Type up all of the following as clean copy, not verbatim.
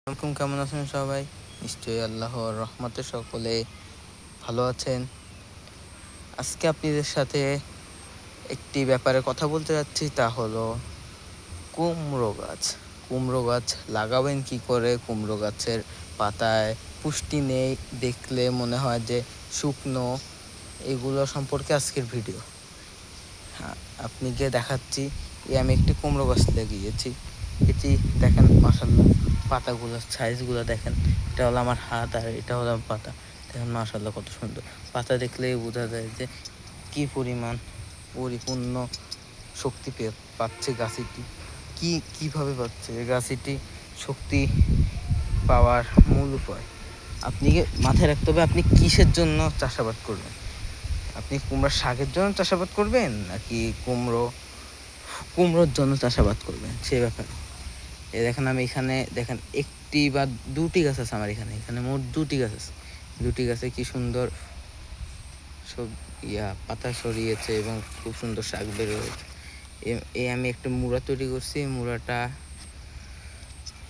কেমন আছেন সবাই? নিশ্চয়ই আল্লাহর রহমতে সকলে ভালো আছেন। আজকে আপনাদের সাথে একটি ব্যাপারে কথা বলতে যাচ্ছি, তা হলো কুমড়ো গাছ। কুমড়ো গাছ লাগাবেন কি করে? কুমড়ো গাছের পাতায় পুষ্টি নেই, দেখলে মনে হয় যে শুকনো। এগুলো সম্পর্কে আজকের ভিডিও। আপনাকে দেখাচ্ছি। আমি একটি কুমড়ো গাছ লাগিয়েছি। এটি দেখেন, মাশাআল্লাহ, পাতাগুলোর সাইজগুলো দেখেন। এটা হলো আমার হাত আর এটা হলো আমার পাতা। দেখেন মাশাআল্লাহ কত সুন্দর। পাতা দেখলেই বোঝা যায় যে কি পরিমাণ পরিপূর্ণ শক্তি পাচ্ছে গাছটি। কিভাবে পাচ্ছে গাছটি শক্তি পাওয়ার মূল উপায় আপনি মাথায় রাখতে হবে। আপনি কিসের জন্য চাষাবাদ করবেন? আপনি কুমড়োর শাকের জন্য চাষাবাদ করবেন নাকি কুমড়োর জন্য চাষাবাদ করবেন, সেই ব্যাপারে। দেখেন, আমি এখানে দেখেন একটি বা দুটি গাছ আছে আমার এখানে মোট দুটি গাছ আছে। দুটি গাছে কি সুন্দর সব পাতা সরিয়েছে এবং খুব সুন্দর শাক বের হয়েছে। আমি একটা মুড়া তৈরি করছি। এই মুড়াটা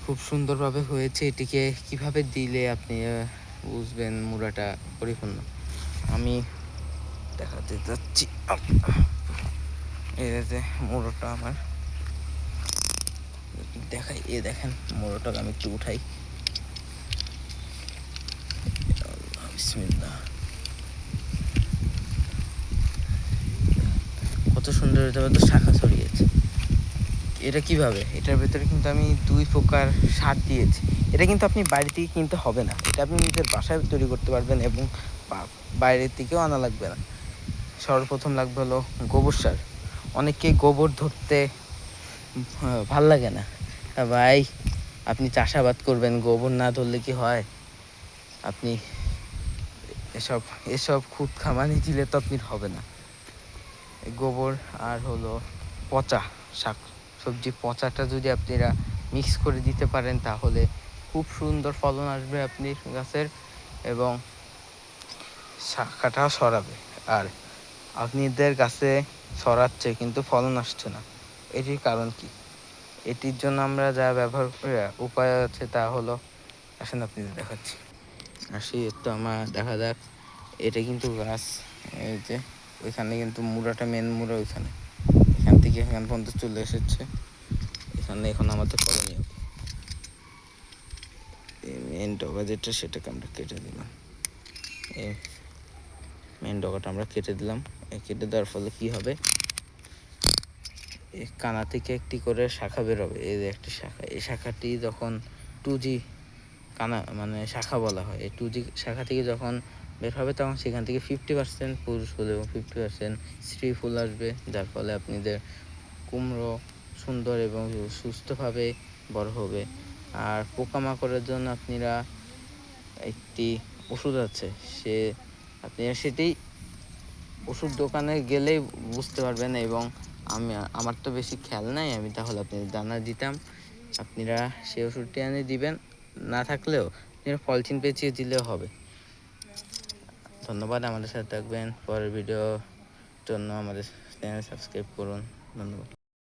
খুব সুন্দরভাবে হয়েছে। এটিকে কিভাবে দিলে আপনি বুঝবেন মুড়াটা পরিপূর্ণ, আমি দেখাতে যাচ্ছি। এই যে মুড়োটা আমার দেখাই, দেখেন মুড়োটাকে আমি একটু উঠাই। বিসমিল্লাহ, কত সুন্দর তো শাখা ছড়িয়েছে। এটা কিভাবে? এটার ভেতরে কিন্তু আমি 2 প্রকার সার দিয়েছি। এটা কিন্তু আপনি বাইরে থেকে কিনতে হবে না, এটা আপনি নিজের বাসায় তৈরি করতে পারবেন এবং বাইরের থেকেও আনা লাগবে না। সর্বপ্রথম লাগবে হলো গোবর সার। অনেককে গোবর ধরতে ভাল লাগে না। ভাই, আপনি চাষাবাদ করবেন, গোবর না ধরলে কি হয়? আপনি এসব খুদ খামানি দিলে তো আপনি হবে না। গোবর আর হলো পচা শাক সবজি, পচাটা যদি আপনারা মিক্স করে দিতে পারেন তাহলে খুব সুন্দর ফলন আসবে আপনি গাছের, এবং শাখাটাও সরাবে। আর আপনাদের গাছে সরাচ্ছে কিন্তু ফলন আসছে না, এটির কারণ কি? এটির জন্য আমরা যা ব্যবহার করি উপায় আছে, তা হলো, আসেন আপনাদের দেখাচ্ছি। আসি তো আমার দেখা যাক। এটা কিন্তু গাছ, এই যে ওইখানে কিন্তু মুড়াটা, মেন মুড়া ওইখানে, এখান থেকে এখান পর্যন্ত চলে এসেছে। এখানে এখন আমাদের করণীয় মেন ডগা যেটা, সেটাকে আমরা কেটে দিলাম। এই মেন ডগাটা আমরা কেটে দিলাম। কেটে দেওয়ার ফলে কি হবে? এই কানা থেকে একটি করে শাখা বেরোবে। এই যে একটি শাখা, এই শাখাটি যখন 2G কানা মানে শাখা বলা হয়, এই 2G শাখা থেকে যখন বের হবে তখন সেখান থেকে 50% পুরুষ ফুল এবং 50% স্ত্রী ফুল আসবে, যার ফলে আপনাদের কুমড়ো সুন্দর এবং সুস্থভাবে বড় হবে। আর পোকামাকড়ের জন্য আপনারা একটি ওষুধ আছে, আপনারা সেটি ওষুধ দোকানে গেলেই বুঝতে পারবেন। এবং আমার তো বেশি খেয়াল নাই, আমি তাহলে আপনাদের জানা দিতাম। আপনারা সেই ওষুধটি এনে দিবেন, না থাকলেও আপনারা পলিথিন পেঁচিয়ে দিলেও হবে। ধন্যবাদ, আমাদের সাথে থাকবেন। পরের ভিডিওর জন্য আমাদের চ্যানেল সাবস্ক্রাইব করুন। ধন্যবাদ।